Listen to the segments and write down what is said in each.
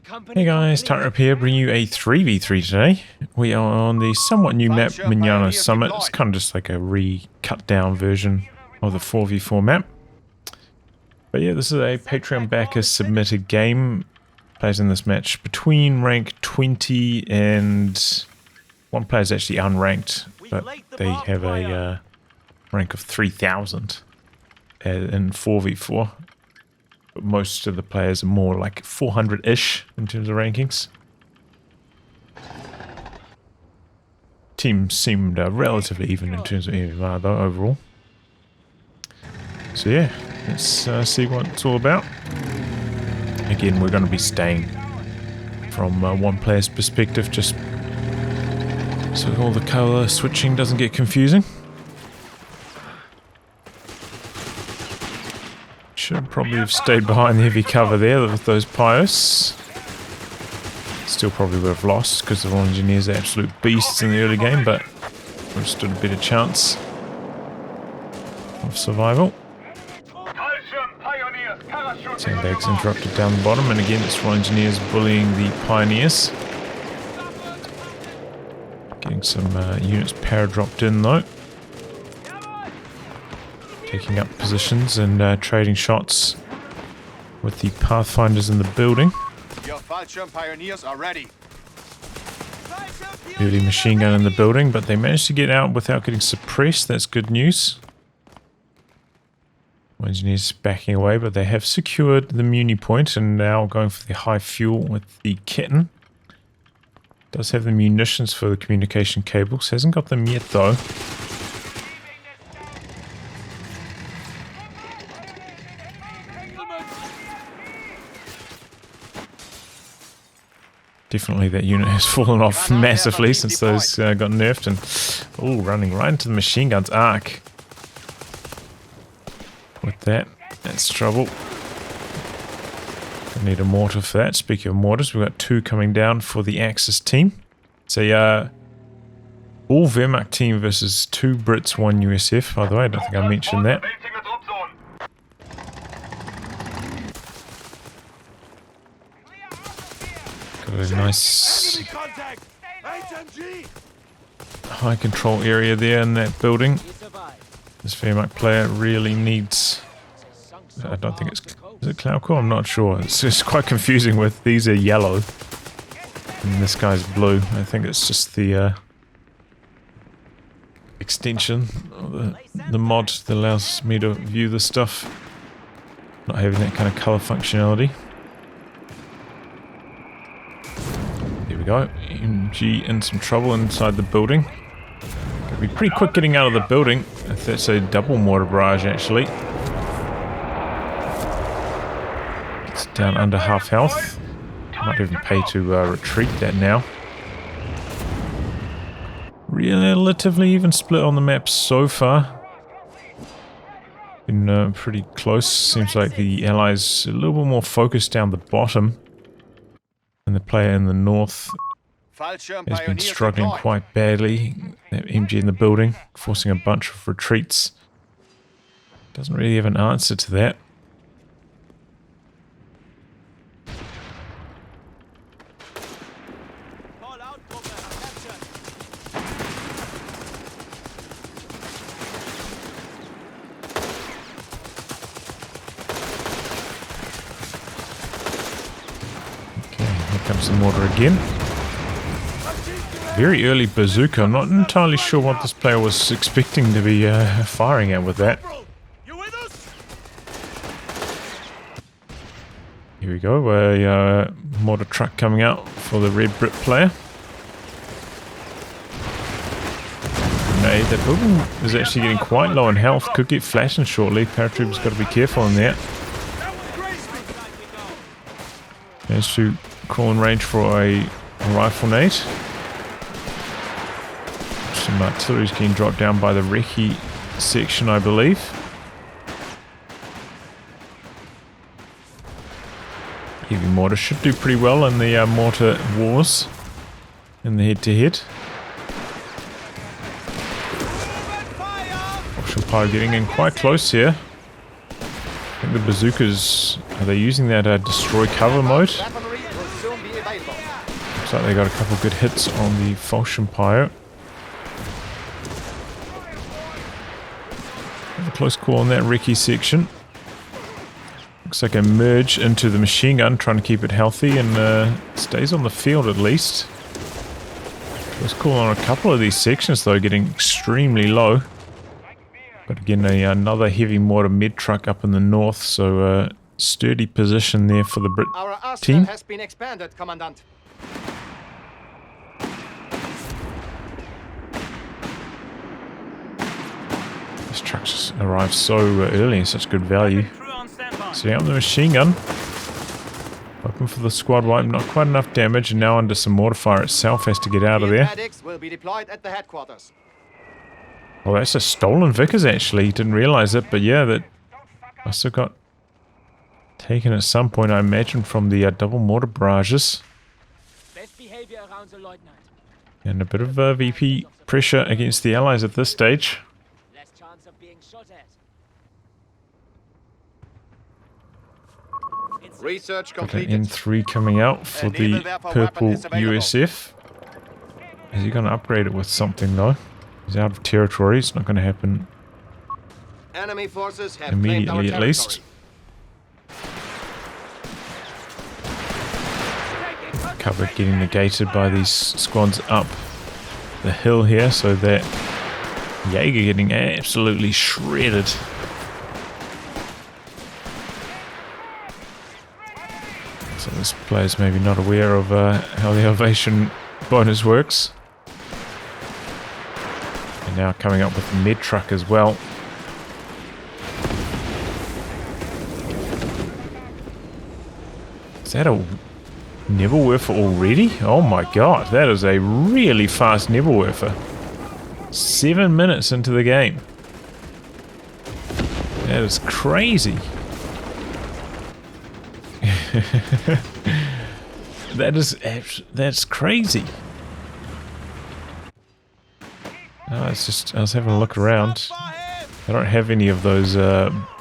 Hey guys, tightrope here, bringing you a 3v3 today. We are on the somewhat new map, Mignano Summit. It's kind of just like a re-cut down version of the 4v4 map. But yeah, this is a Patreon backer submitted game. Plays in this match between rank 20 and... one player is actually unranked, but they have a rank of 3000 in 4v4. But most of the players are more like 400-ish in terms of rankings. Team seemed relatively even in terms of MMR though, overall. So yeah, let's see what it's all about. Again, we're going to be staying from one player's perspective, just so all the color switching doesn't get confusing. Should probably have stayed behind the heavy cover there with those Pios. Still probably would have lost because the Royal Engineers are absolute beasts in the early game, but we've stood a better chance of survival. Sandbags interrupted down the bottom, and again it's Royal Engineers bullying the Pioneers. Getting some units para-dropped in though. Taking up positions and trading shots with the Pathfinders in the building. Your Fallschirm pioneers are ready. Early machine gun in the building, but they managed to get out without getting suppressed. That's good news. Engineers backing away, but they have secured the Muni point and now going for the high fuel with the kitten. Does have the munitions for the communication cables. Hasn't got them yet though. Definitely that unit has fallen off massively since those got nerfed, and oh, running right into the machine gun's arc. With that's trouble. I need a mortar for that. Speaking of mortars, we've got two coming down for the Axis team. It's a all Wehrmacht team versus 2 Brits, 1 USF. By the way, I don't think I mentioned that. Got a nice high control area there in that building. This Wehrmacht player really needs... I don't think it's... Is it COH3? I'm not sure. It's just quite confusing with these are yellow and this guy's blue. I think it's just the extension of the mod that allows me to view the stuff. Not having that kind of color functionality. There we go. MG in some trouble inside the building. It'll be pretty quick getting out of the building if that's a double mortar barrage actually. It's down under half health. Might even pay to retreat that now. Relatively even split on the map so far. Been pretty close. Seems like the allies a little bit more focused down the bottom. And the player in the north has been struggling quite badly. That MG in the building, forcing a bunch of retreats. Doesn't really have an answer to that. Comes the mortar again. Very early bazooka. I'm not entirely sure what this player was expecting to be firing at with that. Here we go. A mortar truck coming out for the red Brit player. Grenade. That building is actually getting quite low in health. Could get flattened shortly. Paratrooper's got to be careful in there. Managed to crawl in range for a rifle nade. Some artillery's getting dropped down by the recce section, I believe. Heavy mortar should do pretty well in the mortar wars in the head-to-head. Offshore Pyro getting in quite close here. I think the bazookas, are they using that destroy cover mode? soon be available. Looks like they got a couple good hits on the Fallschirmjäger. A close call on that recce section. Looks like a merge into the machine gun, trying to keep it healthy and stays on the field at least. Close call on a couple of these sections though, getting extremely low. But again, another heavy mortar med truck up in the north, so sturdy position there for the Brit Our arsenal team. has been expanded, Commandant. These trucks just arrived so early and such good value. Setting up the machine gun. Hoping for the squad wipe, not quite enough damage, and now under some mortar fire itself, has to get out of there. Medics will be deployed at the headquarters. Oh, that's a stolen Vickers actually. Didn't realize it, but yeah, that must have got taken at some point, I imagine, from the double mortar barrages. Best behavior around the lieutenant. And a bit of VP pressure against the Allies at this stage. Less chance of being shot at. Research Got an completed. N3 coming out for the purple USF. Is he going to upgrade it with something though? He's out of territory. It's not going to happen Enemy forces have claimed our immediately, at territory. least. Cover getting negated by these squads up the hill here, so that Jaeger getting absolutely shredded. So this player's maybe not aware of how the elevation bonus works. And now coming up with the med truck as well. Is that a Nebelwerfer already? Oh my god, that is a really fast Nebelwerfer. 7 minutes into the game. That is crazy. That's crazy. It's just, I was having a look around. I don't have any of those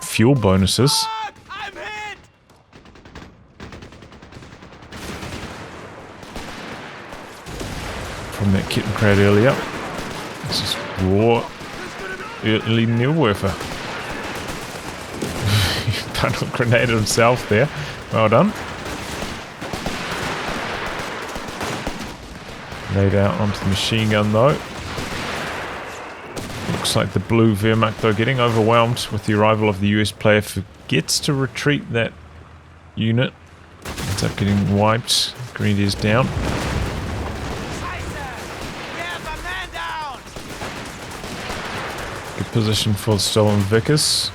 fuel bonuses. From that kit and crowd earlier. This is raw early Nebelwerfer. Tunnel grenaded himself there. Well done. Laid out onto the machine gun though. Looks like the blue Wehrmacht though getting overwhelmed with the arrival of the US player. Forgets to retreat that unit. Ends up getting wiped. Grenadiers down. Good position for the stolen Vickers.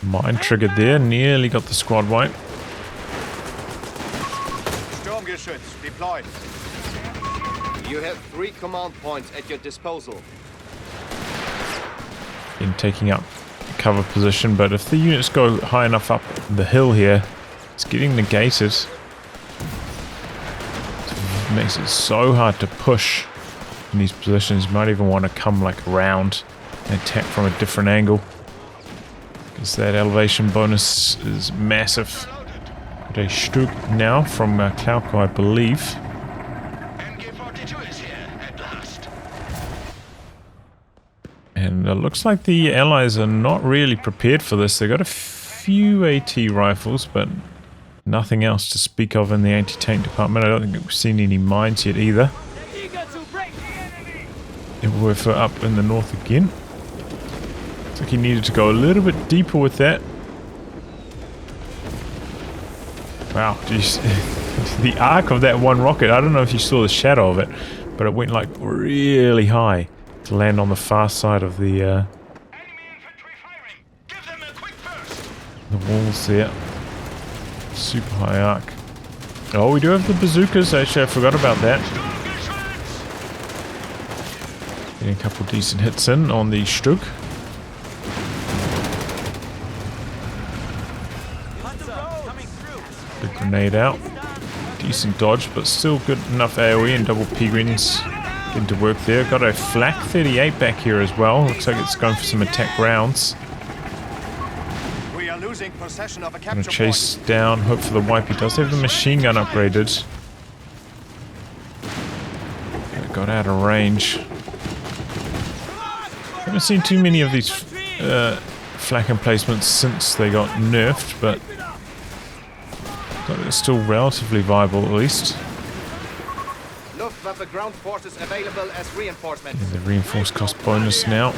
Mine triggered there, nearly got the squad wipe. Sturmgeschütz deployed. You have 3 command points at your disposal. In taking up cover position, but if the units go high enough up the hill here, it's getting negated. It makes it so hard to push in these positions. You might even want to come like around and attack from a different angle, because that elevation bonus is massive. Got a Stück now from COH3, I believe. And it looks like the Allies are not really prepared for this. They got a few AT rifles, but nothing else to speak of in the anti-tank department. I don't think we've seen any mines yet either. We're up in the north again. Looks like he needed to go a little bit deeper with that. Wow, geez. The arc of that one rocket, I don't know if you saw the shadow of it, but it went like really high to land on the far side of the walls there. Super high arc. Oh, we do have the bazookas. Actually, I forgot about that. Getting a couple decent hits in on the Stück. Good grenade out. Decent dodge, but still good enough AoE and double P-Grins getting to work there. Got a flak 38 back here as well. Looks like it's going for some attack rounds. We are losing Possession of a Gonna capture chase down, hope for the wipe. He does have the machine gun upgraded. It got out of range. Haven't seen too many of these flak emplacements since they got nerfed, but they're still relatively viable at least. point. Luftwaffe ground forces available as reinforcements. And the reinforced cost bonus now.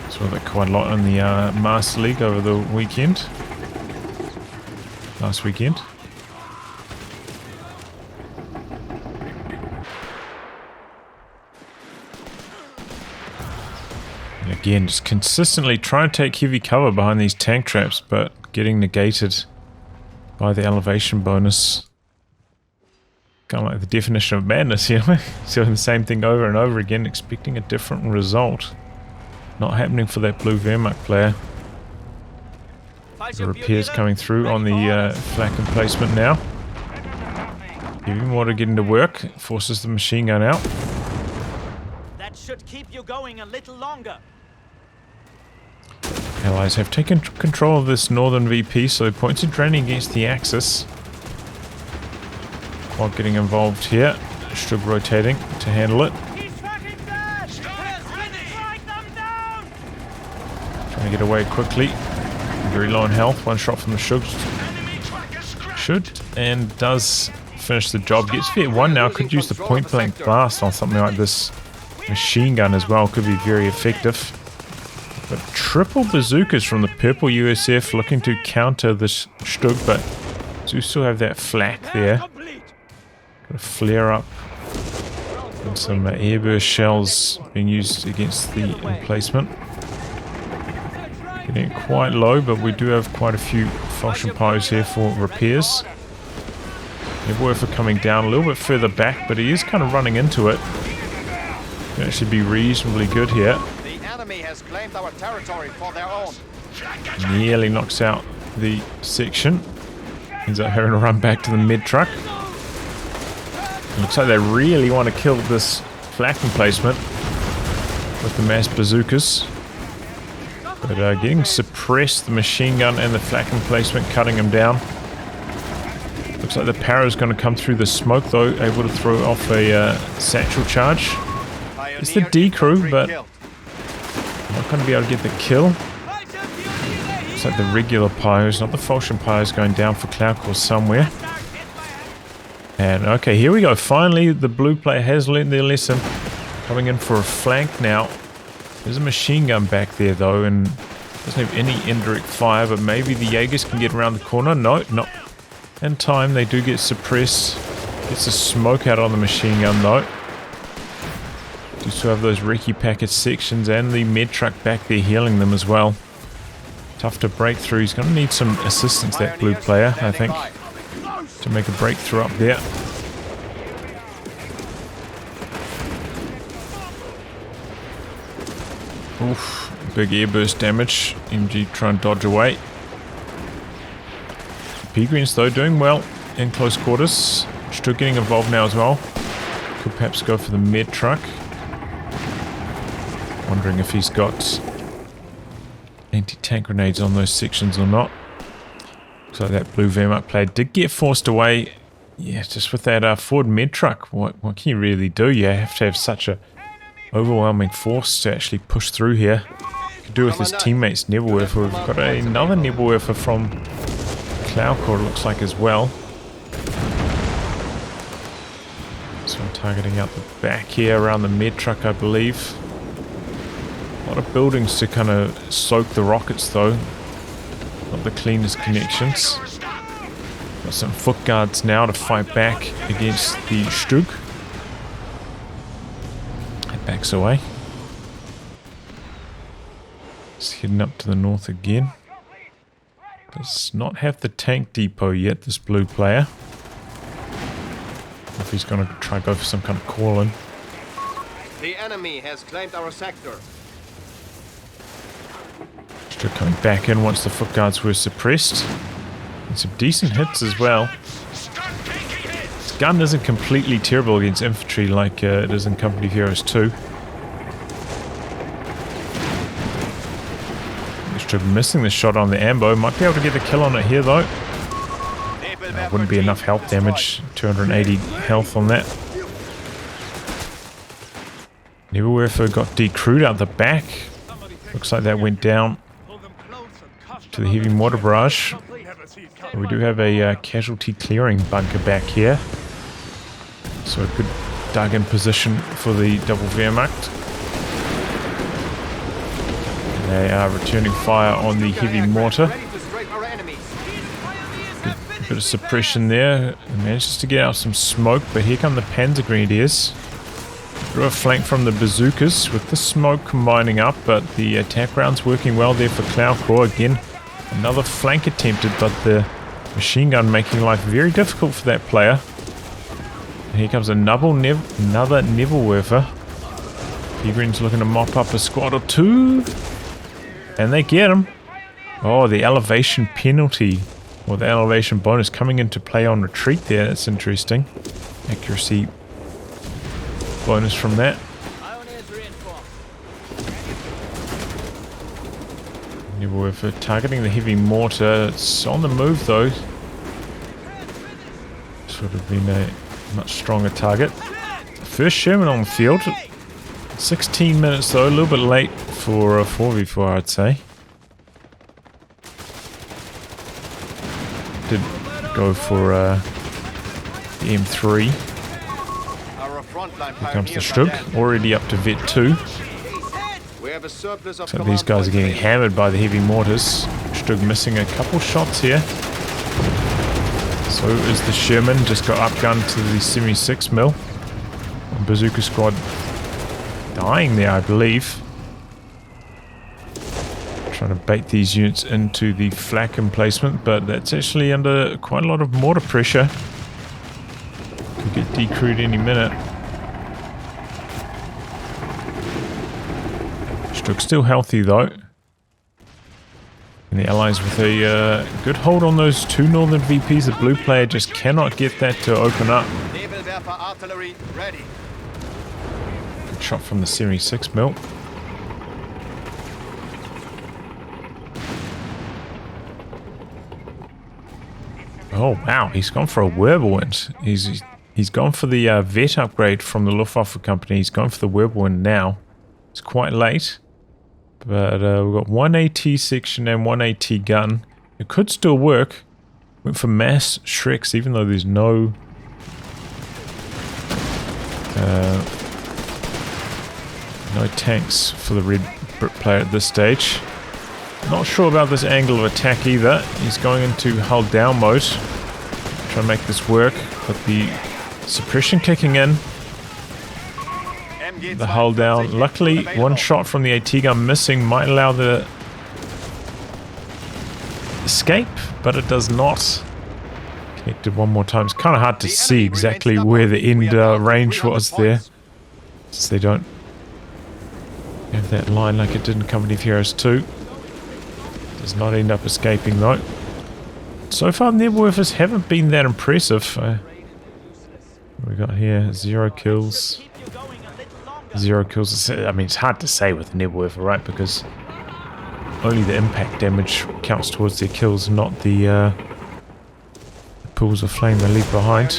Saw that quite a lot in the Master League over the weekend. Last weekend. And again, just consistently trying to take heavy cover behind these tank traps, but getting negated by the elevation bonus. Kind of like the definition of madness, you know? Doing the same thing over and over again, expecting a different result. Not happening for that blue Wehrmacht player. The repairs coming through on the flak emplacement now. Giving more to get into work. Forces the machine gun out. That should keep you going a little longer. Allies have taken control of this northern VP, so points are draining against the Axis. Quad getting involved here. Stug rotating to handle it. Trying to get away quickly. Very low in health. One shot from the Stug should and does finish the job. Gets fit one now. Could use the point blank blast on something like this machine gun as well. Could be very effective. But triple bazookas from the purple USF looking to counter this Stug, but do still have that flak there. Got a flare up and some airburst shells being used against the emplacement. Getting quite low, but we do have quite a few falchion pies here for repairs. Nebelwerfer coming down a little bit further back, but he is kind of running into it. Can actually be reasonably good here. Has claimed our territory for their own. Nearly knocks out the section. Ends up having to run back to the mid truck. Looks like they really want to kill this flak emplacement with the mass bazookas. But getting suppressed, the machine gun and the flak emplacement cutting them down. Looks like the power is going to come through the smoke though, able to throw off a satchel charge. It's the D crew, but not going to be able to get the kill. Looks like the regular pyros, not the falchion pyros, going down for CloudCore somewhere. And okay, here we go. Finally, the blue player has learned their lesson. Coming in for a flank now. There's a machine gun back there though, and doesn't have any indirect fire, but maybe the Jaegers can get around the corner. No, not in time. They do get suppressed. Gets the smoke out on the machine gun though. Do still have those recce packet sections and the med truck back there healing them as well. Tough to break through. He's going to need some assistance, that blue player, I think, to make a breakthrough up there. Oof, big airburst damage. MG trying to dodge away. P-Greens though doing well in close quarters. Still getting involved now as well. Could perhaps go for the med truck. Wondering if he's got anti-tank grenades on those sections or not. Looks like that blue Wehrmacht player did get forced away. Yeah, just with that Ford med truck, what can you really do? You have to have such a overwhelming force to actually push through here. Could do with his teammates Nebelwerfer. We've got another Nebelwerfer from CloudCore, looks like, as well. So I'm targeting out the back here around the med truck, I believe. A lot of buildings to kind of soak the rockets though. Not the cleanest connections. Got some foot guards now to fight back against the Stug. It backs away. It's heading up to the north again. Does not have the tank depot yet, this blue player. If he's going to try to go for some kind of call-in. The enemy has claimed our sector. Still coming back in once the foot guards were suppressed. And some decent hits as well. This gun isn't completely terrible against infantry like it is in Company of Heroes 2. Stug missing the shot on the ambo. Might be able to get the kill on it here though. Wouldn't be enough health damage. 280 health on that. Nebelwerfer got decrewed out the back. Looks like that went down to the heavy mortar barrage. We do have a casualty clearing bunker back here. So a good dug in position for the double Wehrmacht. They are returning fire on the heavy mortar. Good bit of suppression there. Manages to get out some smoke, but here come the Panzer Grenadiers. Through a flank from the bazookas with the smoke combining up, but the attack rounds working well there for COH3. Again, another flank attempted, but the machine gun making life very difficult for that player. And here comes another Nebelwerfer. Peregrine's looking to mop up a squad or two. And they get him. Oh, the elevation penalty, or the elevation bonus coming into play on retreat there. That's interesting. Accuracy bonus from that. Nebelwerfer targeting the heavy mortar. It's on the move though. Should have been a much stronger target. First Sherman on the field. 16 minutes though, a little bit late for a 4v4 I'd say. Did go for the M3. Here comes the Stug, already up to Vet 2. So these guys are getting hammered by the heavy mortars. Stug missing a couple shots here. So is the Sherman, just got upgunned to the 76mm. Bazooka squad dying there, I believe. Trying to bait these units into the flak emplacement, but that's actually under quite a lot of mortar pressure. Could get decrewed any minute. Stug's still healthy though. And the allies with a good hold on those two northern VPs. The blue player just cannot get that to open up. Good shot from the 76mm. Oh wow, he's gone for a Whirlwind. He's gone for the vet upgrade from the Luftwaffe company. He's gone for the Whirlwind now. It's quite late. But we've got one AT section and one AT gun. It could still work. Went for mass Shreks, even though there's no tanks for the red Brit player at this stage. Not sure about this angle of attack either. He's going into hull down mode. Trying to make this work, but the suppression kicking in. The hull down. Luckily, one shot from the AT gun missing might allow the escape, but it does not. Connected one more time. It's kind of hard to see exactly where the end range was there, since they don't have that line like it did in Company of Heroes 2. Does not end up escaping though. So far, Nebelwerfers haven't been that impressive. What we got here? 0 kills. 0 kills. I mean, it's hard to say with the Nebelwerfer, right? Because only the impact damage counts towards their kills, not the pools of flame they leave behind.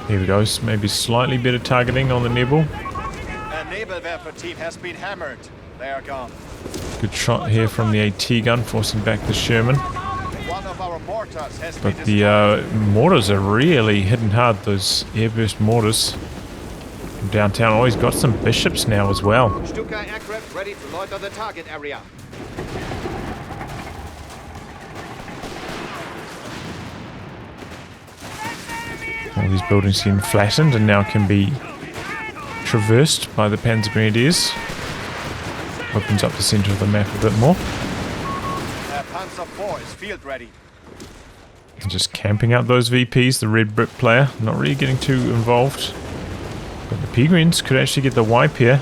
Here we go. Maybe slightly better targeting on the Nebel. A Nebelwerfer team has been hammered. They are gone. Good shot here from the AT gun, forcing back the Sherman. But the mortars are really hitting hard, those airburst mortars from downtown. Oh, he's got some bishops now as well. Stuka aircraft ready to loiter the target area. All these buildings getting flattened and now can be traversed by the Panzer Grenadiers. Opens up the center of the map a bit more. Panzer 4 is field ready. And just camping out those VPs, the red Brit player, not really getting too involved. But the Peregrines could actually get the wipe here.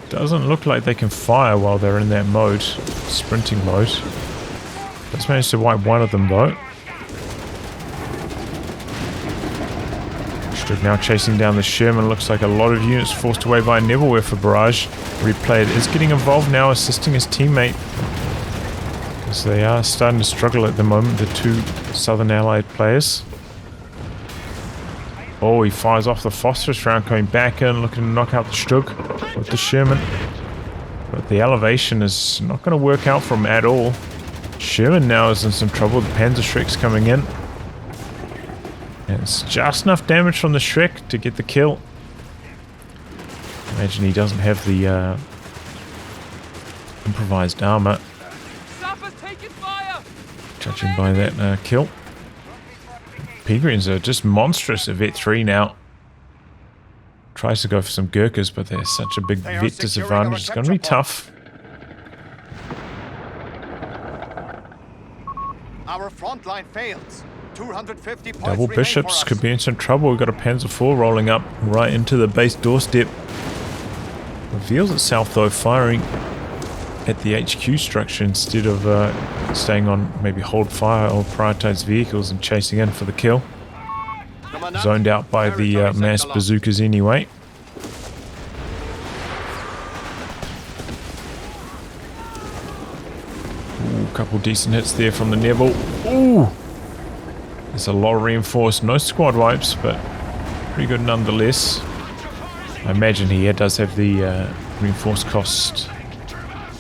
Doesn't look like they can fire while they're in that mode, sprinting mode. Let's manage to wipe one of them though. Stug now chasing down the Sherman. Looks like a lot of units forced away by a Nebelwerfer barrage. Replayed is getting involved now, assisting his teammate. As they are starting to struggle at the moment, the two Southern Allied players. Oh, he fires off the phosphorus round, coming back in, looking to knock out the Stug with the Sherman. But the elevation is not going to work out for him at all. Sherman now is in some trouble. The Panzerschreck's coming in. And it's just enough damage from the Schreck to get the kill. Imagine he doesn't have the improvised armor. Judging by that kill. Peregrines are just monstrous at Vet 3 now. Tries to go for some Gurkhas, but they're such a big vet disadvantage. It's going to be tough. Our front line fails. 250 points Double remain bishops for could us. be in some trouble. We've got a Panzer IV rolling up right into the base doorstep. Reveals itself though, firing at the HQ structure instead of staying on maybe hold fire or prioritize vehicles and chasing in for the kill. Zoned out by the mass bazookas anyway. Ooh, a couple decent hits there from the Nebel. Ooh! There's a lot of reinforced, no squad wipes, but pretty good nonetheless. I imagine he does have the reinforced cost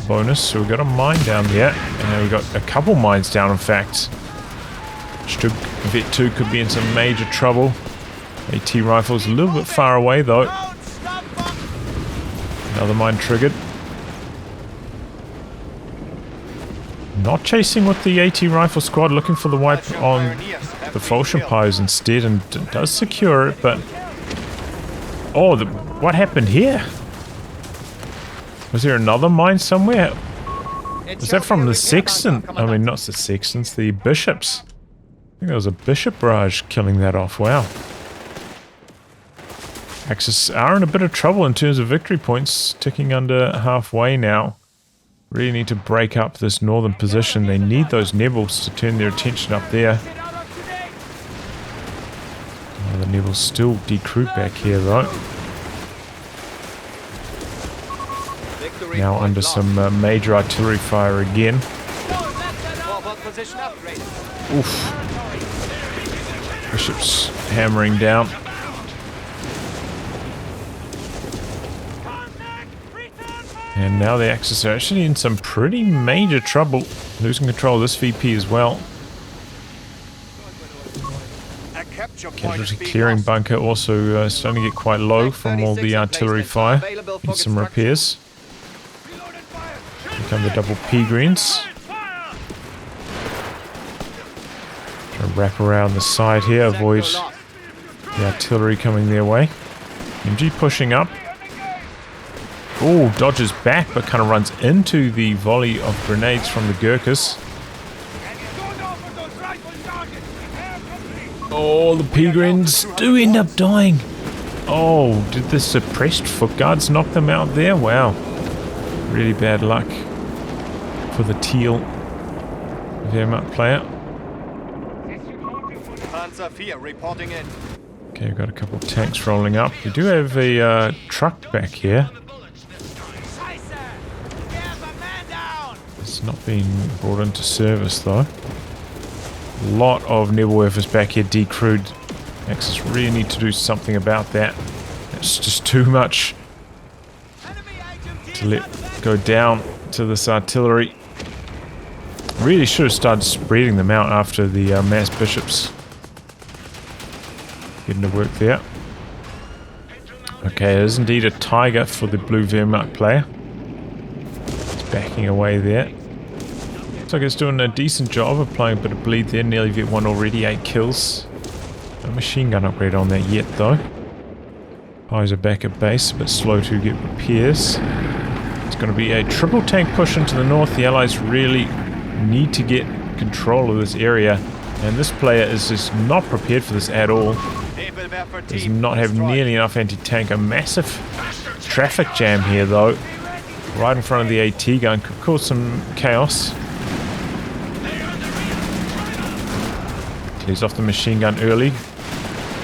bonus, so we've got a mine down there, and we've got a couple mines down in fact. Stug Vet 2 could be in some major trouble. AT rifles a little bit far away though. Another mine triggered. Not chasing with the AT rifle squad, looking for the wipe on the Fallschirmpies instead, and does secure it, but... Oh, what happened here? Was there another mine somewhere? Was that from the Sexton? I mean, not the Sextons, the Bishops. I think there was a Bishop barrage killing that off. Wow. Axis are in a bit of trouble in terms of victory points, ticking under halfway now. Really need to break up this northern position. They need those Nebels to turn their attention up there. Oh, the Nebels still decrewed back here though. Now under some major artillery fire again. Oof. Bishop's hammering down. And now the Axis are actually in some pretty major trouble. Losing control of this VP as well. Casualty clearing bunker also starting to get quite low from all the artillery fire. Need some repairs. Here come the double P-greens. Try to wrap around the side here, avoid the artillery coming their way. MG pushing up. Oh, dodges back, but kind of runs into the volley of grenades from the Gurkhas. Oh, the Peregrines do end up dying. Oh, did the suppressed foot guards knock them out there? Wow. Really bad luck for the teal Wehrmacht player. Reporting in. Okay, we've got a couple of tanks rolling up. We do have a truck back here. It's not been brought into service though. A lot of Nebelwerfers back here decrewed. Axis really need to do something about that. It's just too much to let go down to this artillery. Really should have started spreading them out after the mass bishops getting to work there. Okay, there's indeed a tiger for the blue Wehrmacht player. It's backing away there. Looks like it's doing a decent job of applying a bit of bleed there. Nearly V1 already, 8 kills. No machine gun upgrade on that yet though. Eyes are back at base, a bit slow to get repairs. It's going to be a triple tank push into the north. The Allies really need to get control of this area, and this player is just not prepared for this at all. Does not have nearly enough anti-tank. A massive traffic jam here though, right in front of the AT gun. Could cause some chaos. Clears off the machine gun early.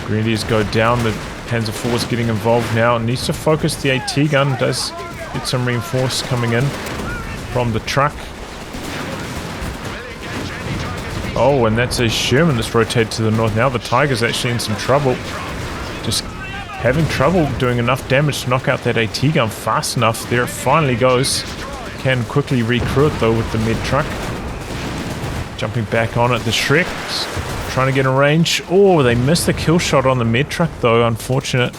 Grenadiers go down. The Panzer IV is getting involved now. It needs to focus the AT gun. Does get some reinforce coming in from the truck. Oh, and that's a Sherman that's rotated to the north. Now the Tiger's actually in some trouble. Just having trouble doing enough damage to knock out that AT gun fast enough. There it finally goes. Can quickly recruit though with the mid truck. Jumping back on it, the Shrek's trying to get in range. Oh, they missed the kill shot on the mid truck though, unfortunate.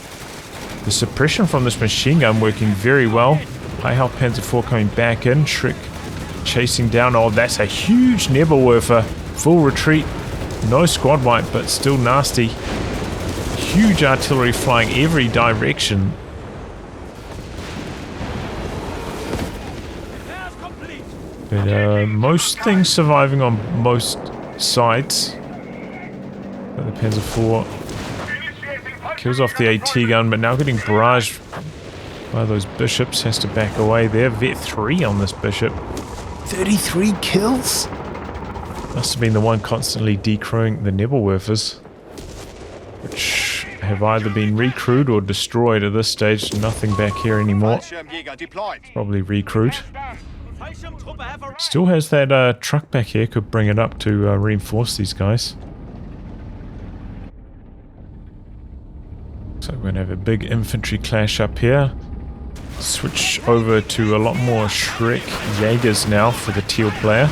The suppression from this machine gun working very well. High health Panzer IV coming back in. Shrek chasing down. Oh, that's a huge Nebelwerfer. Full retreat. No squad wipe, but still nasty. Huge artillery flying every direction. But most things surviving on most sides. But the Panzer IV kills off the AT gun, but now getting barraged by those bishops. Has to back away there. Vet 3 on this bishop. 33 kills? Must have been the one constantly decrewing the Nebelwerfers, which have either been recrewed or destroyed at this stage. Nothing back here anymore. Probably recrewed. Still has that truck back here. Could bring it up to reinforce these guys. So we're going to have a big infantry clash up here. Switch over to a lot more Shrek Jaegers now for the teal player.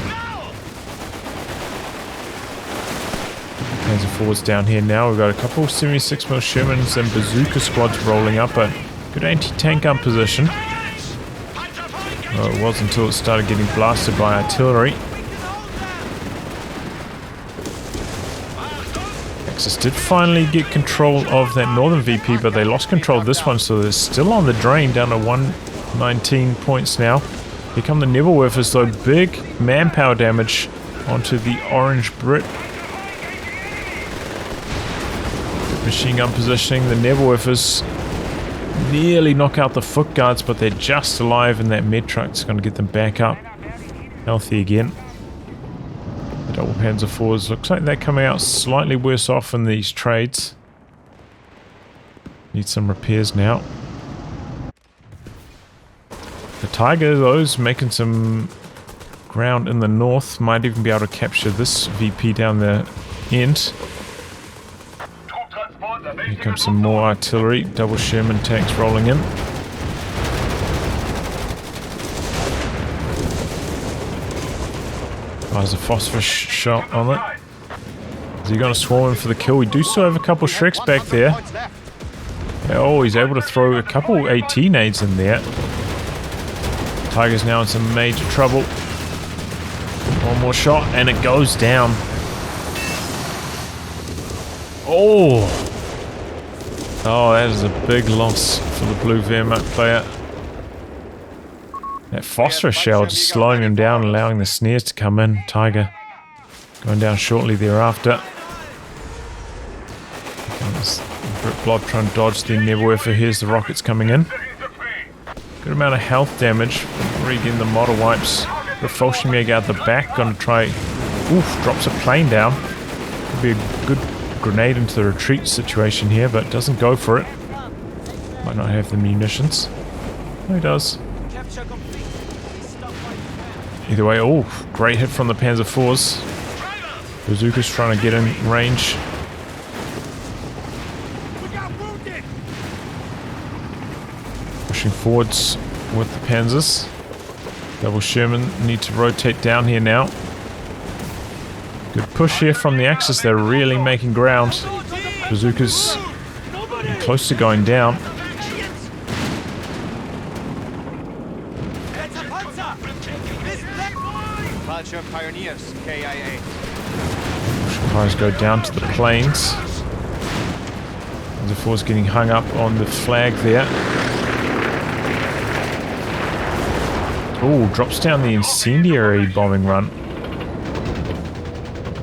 Panzer IV's down here now. We've got a couple 76mm Shermans and bazooka squads rolling up. A good anti-tank gun position. Well, it was until it started getting blasted by artillery. Axis did finally get control of that northern VP, but they lost control of this one, so they're still on the drain, down to 119 points now. Here come the Nebelwerfers though. Big manpower damage onto the orange Brit. Machine gun positioning. The Nebelwerfers nearly knock out the foot guards, but they're just alive, and that med truck's going to get them back up healthy again. The double Panzer IVs looks like they're coming out slightly worse off in these trades. Need some repairs now. The Tiger, though, is making some ground in the north. Might even be able to capture this VP down the end. Here comes some more artillery. Double Sherman tanks rolling in. Fires a phosphorus shot on it. Is he going to swarm in for the kill? We do still have a couple Shreks back there. Oh, he's able to throw a couple AT nades in there. Tiger's now in some major trouble. One more shot and it goes down. Oh! Oh, that is a big loss for the blue Wehrmacht player. That phosphorus shell just slowing him down, allowing the snares to come in. Tiger going down shortly thereafter. Brit Blob trying to dodge the Nebelwerfer. Here's the rockets coming in. Good amount of health damage. Regain the model wipes. Repulsion Meg out the back. Gonna try. Oof, drops a plane down. Could be a good grenade into the retreat situation here, but doesn't go for it. Might not have the munitions. No, he does. Either way, oh, great hit from the Panzer IVs. Bazooka's trying to get in range. Pushing forwards with the Panzers. Double Sherman need to rotate down here now. Good push here from the Axis. They're really making ground. Bazooka's close to going down. Pioneers, KIA. Fires go down to the plains. The IV's getting hung up on the flag there. Oh, drops down the incendiary bombing run.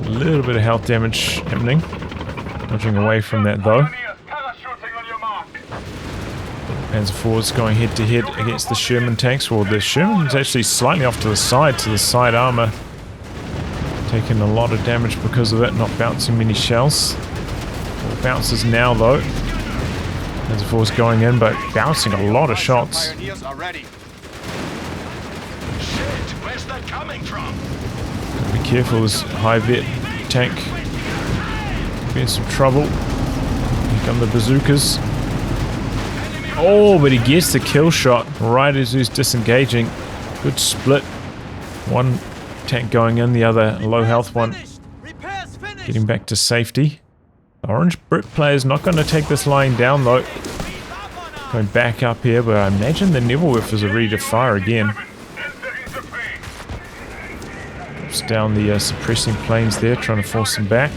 A little bit of health damage happening. Dodging away from that though. Panzer IV's going head to head against the Sherman tanks. Well, the Sherman's actually slightly off to the side armor. Taking a lot of damage because of it, not bouncing many shells. The bounces now though. As if it was going in, but bouncing a lot of shots. Pioneers are ready. Shit, where's that coming from? Be careful, this high vet tank. Be in some trouble. Here come the bazookas. Oh, but he gets the kill shot right as he's disengaging. Good split. One tank going in, the other low health one Repairs finished. getting back to safety. The orange Brit player's not going to take this lying down though. Going back up here, but I imagine the Nebelwerfers are ready to fire again. Drops down the suppressing planes there, trying to force them back.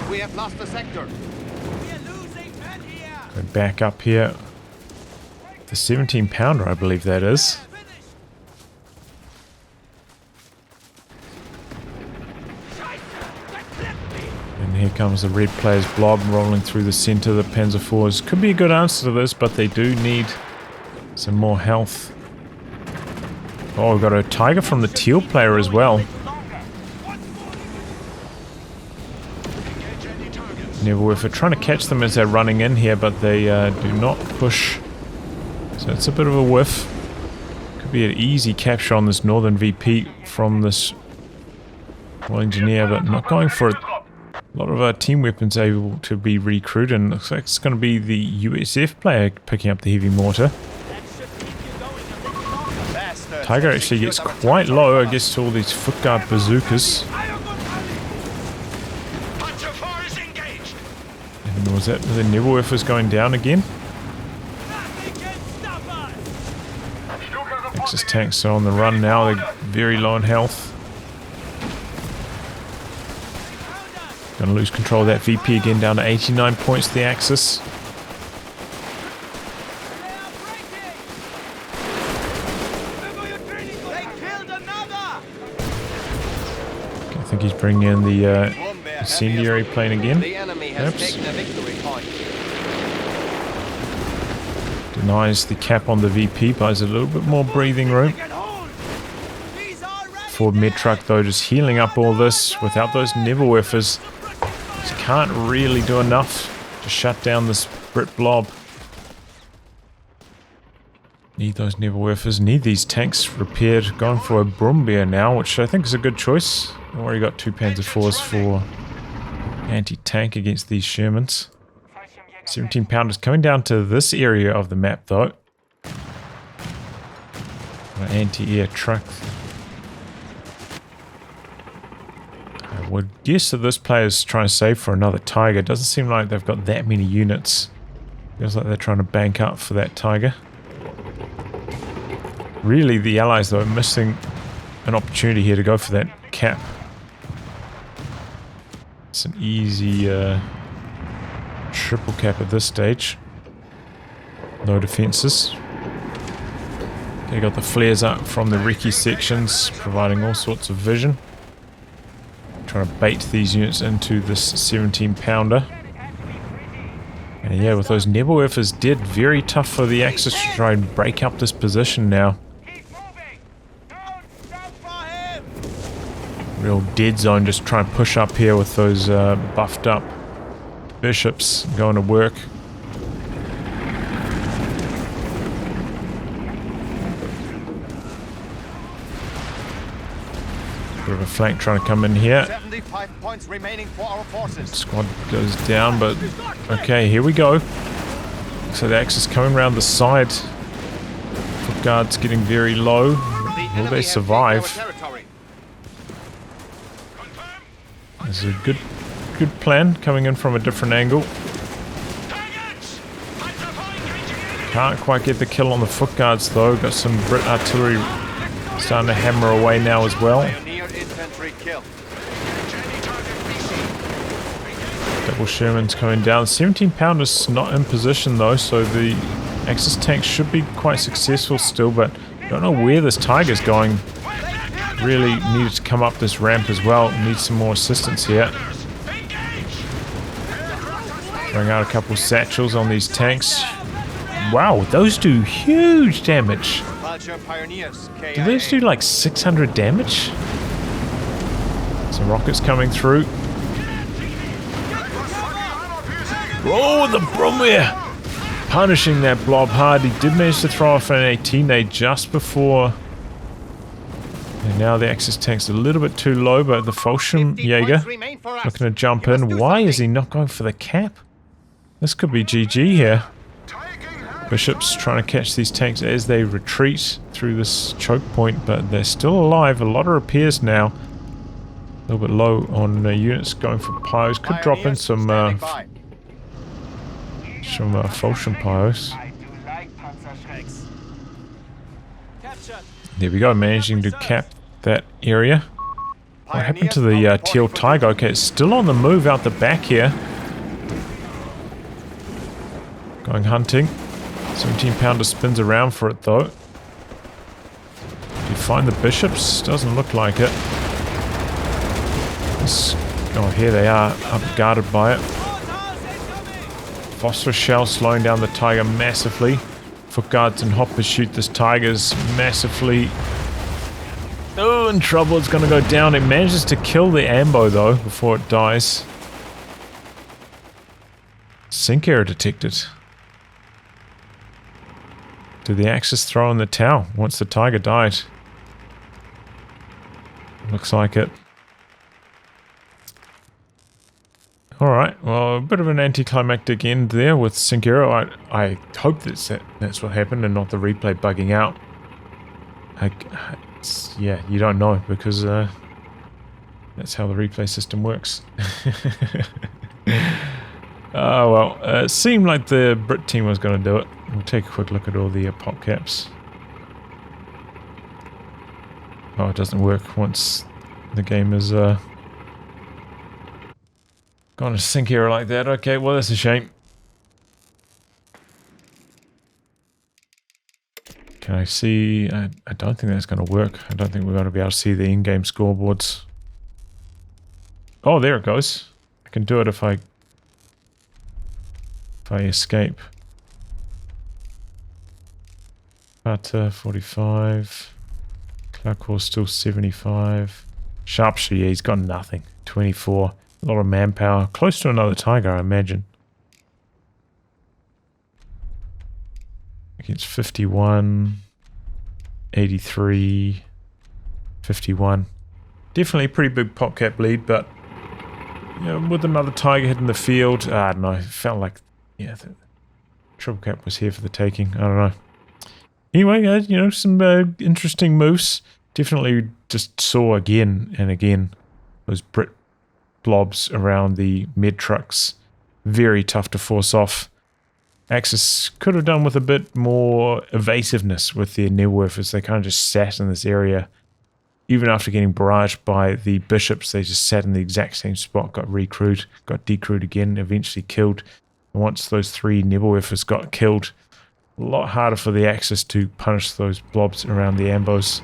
We have lost the sector. We're losing men here. Going back up here. The 17 pounder, I believe that is. And here comes the red player's blob rolling through the center. The Panzer IVs could be a good answer to this, but they do need some more health. Oh, we've got a Tiger from the teal player as well. Nebelwerfer trying to catch them as they're running in here, but they do not push. So it's a bit of a whiff. Could be an easy capture on this northern VP from this engineer, but not going for it. A lot of our team weapons able to be recruited, and looks like it's going to be the USF player picking up the heavy mortar. Tiger actually gets quite low, I guess, to all these foot guard bazookas. And was that the Nebelwerfers going down again? Axis tanks are on the run now, they're very low in health. Gonna lose control of that VP again, down to 89 points to the Axis. I think he's bringing in the incendiary plane again. The enemy has Perhaps. taken a victory point. Denies the cap on the VP, buys a little bit more breathing room. Ford mid truck though just healing up all this without those Nebelwerfers. Just can't really do enough to shut down this Brit blob. Need those Nebelwerfers, need these tanks repaired. Going for a Brummbär now, which I think is a good choice. Already got 2 Panzer IVs for anti-tank against these Shermans. 17 pounders coming down to this area of the map though. Anti-air truck. I would guess that this player's trying to save for another Tiger. Doesn't seem like they've got that many units. Feels like they're trying to bank up for that Tiger. Really, the Allies though are missing an opportunity here to go for that cap. It's an easy triple cap at this stage. No defenses. They got the flares up from the recce sections, providing all sorts of vision. Trying to bait these units into this 17 pounder. And yeah, with those Nebelwerfers dead, very tough for the Axis to try and break up this position now. Real dead zone, just try and push up here with those buffed up bishops going to work. Bit of a flank trying to come in here. 75 points remaining for our forces. Squad goes down, but okay, here we go. So the Axis coming around the side. Foot guards getting very low. Will they survive? This is a good plan, coming in from a different angle. Can't quite get the kill on the foot guards though. Got some Brit artillery starting to hammer away now as well. Double Shermans coming down. 17 pounders not in position though, so the Axis tanks should be quite successful still, but don't know where this Tiger's going. Really needed to come up this ramp as well. Need some more assistance here. Throwing out a couple satchels on these tanks. Wow, those do huge damage. Do those do like 600 damage? Some rockets coming through. Oh, the Bromware! Punishing that blob hard. He did manage to throw off an 18 nade just before. And now the Axis tank's a little bit too low, but the Fallschirm Jaeger looking to jump in. Why is he not going for the cap? This could be GG here. Bishop's trying to catch these tanks as they retreat through this choke point, but they're still alive. A lot of repairs now. A little bit low on units going for pyros. Could drop in some Fallschirm pyros. There we go, managing to cap that area. What happened to the Teal Tiger? Okay, it's still on the move out the back here. Going hunting. 17-pounder spins around for it though. Do you find the bishops? Doesn't look like it. Oh, here they are, up guarded by it. Phosphorus shell slowing down the Tiger massively. Foot guards and hoppers shoot this Tiger's massively. Oh, in trouble. It's going to go down. It manages to kill the Ambo though before it dies. Sink error detected. Did the Axis throw in the towel once the Tiger died? Looks like it. Alright, well, a bit of an anticlimactic end there with sink error. I hope that's what happened and not the replay bugging out. Yeah, you don't know because that's how the replay system works. Oh well, it seemed like the Brit team was going to do it. We'll take a quick look at all the pop caps. Oh, it doesn't work once the game is gone to sink error like that. Okay, well that's a shame. Can I see? I don't think that's going to work. I don't think we're going to be able to see the in-game scoreboards. Oh, there it goes. I can do it if I escape. But 45. CloudCore still 75. Sharpshoe, yeah, he's got nothing. 24. A lot of manpower. Close to another Tiger, I imagine. Against 51. 83. 51. Definitely a pretty big pop cap lead, but you know, with another Tiger hitting the field, I don't know, it felt like yeah, the triple cap was here for the taking. I don't know. Anyway, you know, some interesting moves. Definitely just saw again and again those Brit blobs around the med trucks. Very tough to force off. Axis could have done with a bit more evasiveness with their Nebelwerfers. They kind of just sat in this area. Even after getting barraged by the bishops, they just sat in the exact same spot, got recrewed, got decrewed again, eventually killed. And once those 3 Nebelwerfers got killed, a lot harder for the Axis to punish those blobs around the Ambos.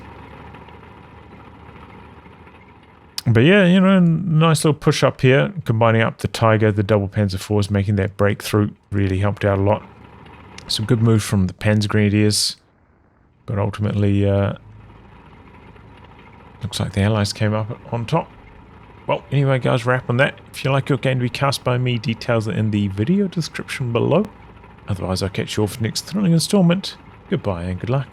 But yeah, you know, nice little push up here, combining up the Tiger, the double Panzer IVs, making that breakthrough really helped out a lot. Some good moves from the Panzer Grenadiers, but ultimately looks like the Allies came up on top. Well, anyway guys, wrap on that. If you like your game to be cast by me, details are in the video description below. Otherwise, I'll catch you all for the next thrilling installment. Goodbye and good luck.